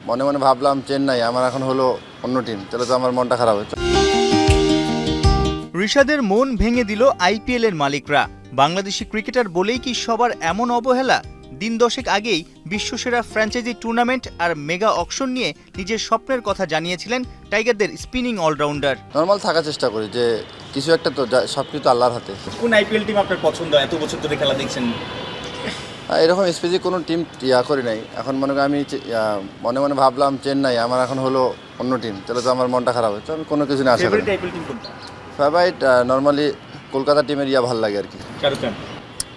মনে মনে ভাবলাম চেন্নাই, আমার এখন হলো অন্য টিম, তাহলে তো আমার মনটা খারাপ হচ্ছে। ঋষাদের মন ভেঙে দিল আইপিএল এর মালিকরা। বাংলাদেশি ক্রিকেটার বলেই কি সবার এমন অবহেলা? দিন দশেক আগেই বিশ্বসেরা ফ্র্যাঞ্চাইজি টুর্নামেন্ট আর মেগা অকশন নিয়ে নিজের স্বপ্নের কথা জানিয়েছিলেন টাইগারদের স্পিনিং অলরাউন্ডার। নর্মাল থাকার চেষ্টা করি যে কিছু একটা তো সব কিছু আল্লাহর হাতে। কোন আইপিএল টিম আপনার পছন্দ? এত বছর ধরে খেলা দেখছেন। এরকম স্পেসিফিক কোনো টিম করি নাই। এখন মনে করি আমি মনে মনে ভাবলাম চেন্নাই, আমার এখন হলো অন্য টিম, তাহলে তো আমার মনটা খারাপ হচ্ছে। আমি কোনো কিছু না আশা করি। ফেভারিট আইপিএল টিম কোনটা? ফেভারিট নর্মালি কলকাতা টিমের ভালো লাগে আর কি।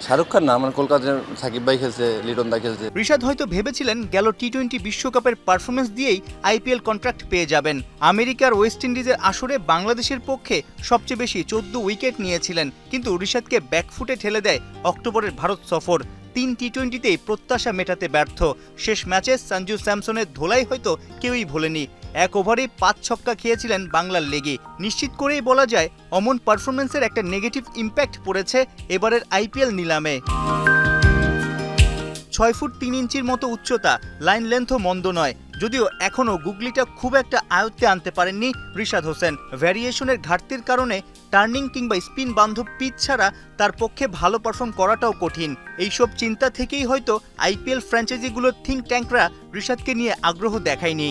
শাহরুখ খান না, আমার কলকাতার সাকিব ভাই খেলছে, লিটন দা খেলছে। ঋষাদ হয়তো ভেবেছিলেন গেল টি-20 বিশ্বকাপের পারফরমেন্স দিয়েই আইপিএল কন্ট্রাক্ট পেয়ে যাবেন। আমেরিকার ওয়েস্ট ইন্ডিজের আসরে বাংলাদেশের পক্ষে সবচেয়ে বেশি 14 উইকেট নিয়েছিলেন, কিন্তু ঋষাদকে ব্যাকফুটে ঠেলে দেয় অক্টোবরের ভারত সফর। 3 টি-20তেই প্রত্যাশা মেটাতে ব্যর্থ। শেষ ম্যাচে সঞ্জু স্যামসনের ধোলাই হয়তো কেউই ভোলেনি। এক ওভারে 5 ছক্কা খেয়েছিলেন বাংলার লেগে। নিশ্চিত করেই বলা যায় অমন পারফরমেন্সের একটা নেগেটিভ ইম্প্যাক্ট পড়েছে এবারের আইপিএল নিলামে। 6 ফুট 3 ইঞ্চির মতো উচ্চতা, লাইন লেন্থও মন্দ নয়, যদিও এখনও গুগলিটা খুব একটা আয়ত্তে আনতে পারেননি ঋষাদ হোসেন। ভ্যারিয়েশনের ঘাটতির কারণে টার্নিং কিংবা স্পিন বান্ধব পিচ ছাড়া তার পক্ষে ভালো পারফর্ম করাটাও কঠিন। এইসব চিন্তা থেকেই হয়তো আইপিএল ফ্র্যাঞ্চাইজিগুলোর থিঙ্ক ট্যাঙ্করা ঋষাদকে নিয়ে আগ্রহ দেখায়নি।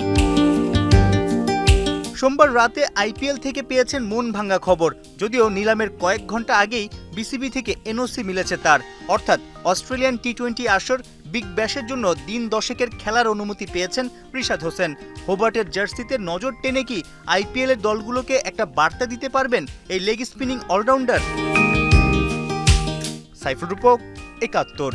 সোমবার রাতে আইপিএল থেকে পেয়েছেন মন ভাঙা খবর, যদিও নিলামের কয়েক ঘন্টা আগেই বিসিবি থেকে এনওসি মিলেছে তার, অর্থাৎ অস্ট্রেলিয়ান টি-20 আসর বিগ ব্যাশের জন্য দিন দশেকের খেলার অনুমতি পেয়েছেন ঋষাদ হোসেন। হোবার্টের জার্সিতে নজর টেনে কি আইপিএল এর দলগুলোকে একটা বার্তা দিতে পারবেন এই লেগ স্পিনিং অলরাউন্ডার? সাইফুর রূপক, 71।